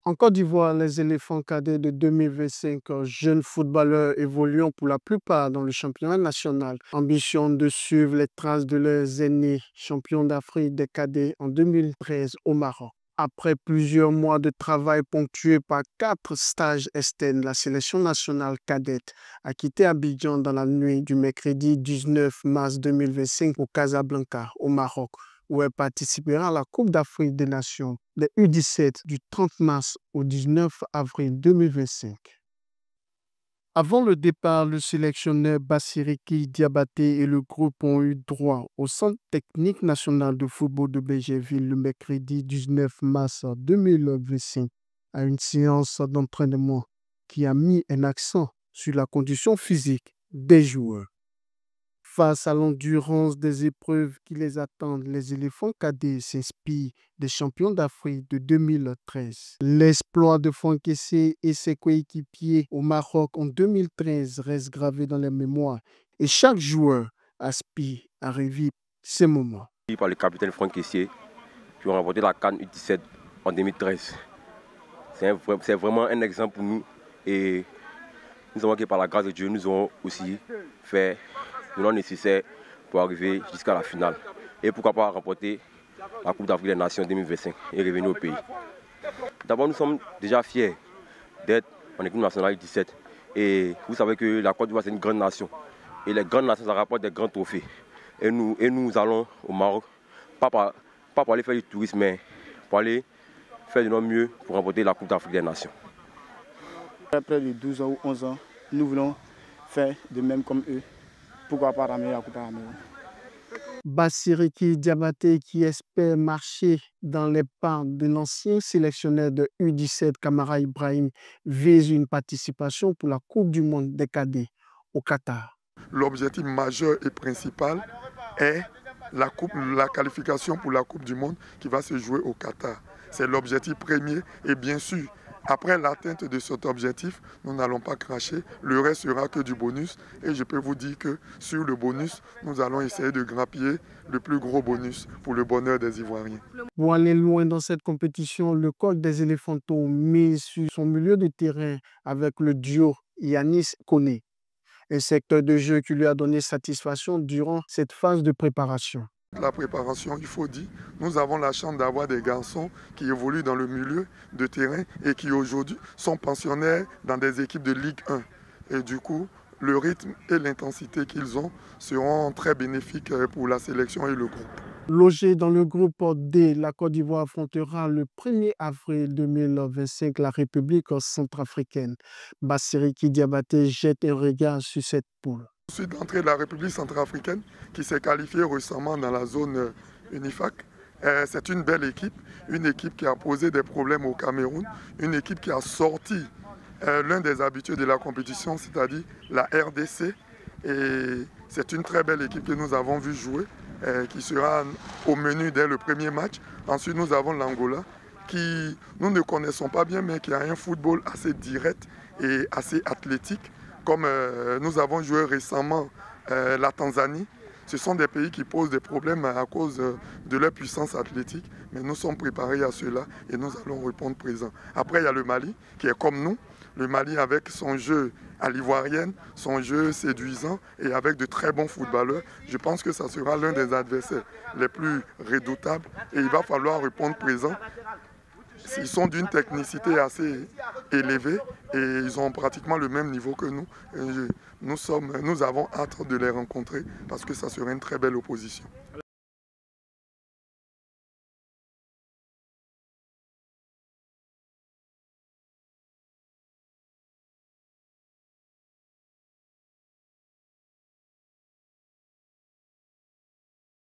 En Côte d'Ivoire, les éléphants cadets de 2025, jeunes footballeurs évoluant pour la plupart dans le championnat national, ambition de suivre les traces de leurs aînés, champions d'Afrique des cadets en 2013 au Maroc. Après plusieurs mois de travail ponctués par 4 stages externes, la sélection nationale cadette a quitté Abidjan dans la nuit du mercredi 19 mars 2025 au Casablanca, au Maroc, où elle participera à la Coupe d'Afrique des Nations, les U17 du 30 mars au 19 avril 2025. Avant le départ, le sélectionneur Bassiriki Diabaté et le groupe ont eu droit au Centre technique national de football de Bégerville le mercredi 19 mars 2025 à une séance d'entraînement qui a mis un accent sur la condition physique des joueurs. Face à l'endurance des épreuves qui les attendent, les éléphants cadets s'inspirent des champions d'Afrique de 2013. L'exploit de Franck Essé et ses coéquipiers au Maroc en 2013 reste gravé dans les mémoires et chaque joueur aspire à revivre ces moments. Par le capitaine Franck Essé qui ont remporté la CAN U17 en 2013. C'est vraiment un exemple pour nous et nous avons que par la grâce de Dieu, nous avons aussi fait le non nécessaire pour arriver jusqu'à la finale. Et pourquoi pas remporter la Coupe d'Afrique des Nations 2025 et revenir au pays. D'abord, nous sommes déjà fiers d'être en équipe nationale 17. Et vous savez que la Côte d'Ivoire, c'est une grande nation. Et les grandes nations, ça rapporte des grands trophées. Et nous allons au Maroc, pas pour aller faire du tourisme, mais pour aller faire de notre mieux pour remporter la Coupe d'Afrique des Nations. Après de 12 ans ou 11 ans, nous voulons faire de même comme eux. Pourquoi pas ramener la Coupe à la maison? Bassiriki Diabaté, qui espère marcher dans les pas de l'ancien sélectionneur de U17 Kamara Ibrahim, vise une participation pour la Coupe du monde des cadets au Qatar. L'objectif majeur et principal est la qualification pour la Coupe du monde qui va se jouer au Qatar. C'est l'objectif premier et bien sûr, après l'atteinte de cet objectif, nous n'allons pas cracher. Le reste sera que du bonus. Et je peux vous dire que sur le bonus, nous allons essayer de grappiller le plus gros bonus pour le bonheur des Ivoiriens. Pour aller loin dans cette compétition, le coach des Éléphantaux mise sur son milieu de terrain avec le duo Yanis Koné. Un secteur de jeu qui lui a donné satisfaction durant cette phase de préparation. La préparation, il faut dire, nous avons la chance d'avoir des garçons qui évoluent dans le milieu de terrain et qui aujourd'hui sont pensionnaires dans des équipes de Ligue 1. Et du coup, le rythme et l'intensité qu'ils ont seront très bénéfiques pour la sélection et le groupe. Logé dans le groupe D, la Côte d'Ivoire affrontera le 1er avril 2025 la République centrafricaine. Bassiriki Diabaté jette un regard sur cette poule. Ensuite, d'entrée de la République centrafricaine qui s'est qualifiée récemment dans la zone UNIFAC. C'est une belle équipe, une équipe qui a posé des problèmes au Cameroun, une équipe qui a sorti l'un des habitués de la compétition, c'est-à-dire la RDC. Et c'est une très belle équipe que nous avons vu jouer, qui sera au menu dès le premier match. Ensuite, nous avons l'Angola, qui nous ne connaissons pas bien, mais qui a un football assez direct et assez athlétique. Comme nous avons joué récemment la Tanzanie, ce sont des pays qui posent des problèmes à cause de leur puissance athlétique, mais nous sommes préparés à cela et nous allons répondre présent. Après, il y a le Mali qui est comme nous, le Mali avec son jeu à l'ivoirienne, son jeu séduisant et avec de très bons footballeurs. Je pense que ça sera l'un des adversaires les plus redoutables et il va falloir répondre présent. Ils sont d'une technicité assez élevée et ils ont pratiquement le même niveau que nous. Nous avons hâte de les rencontrer parce que ça serait une très belle opposition.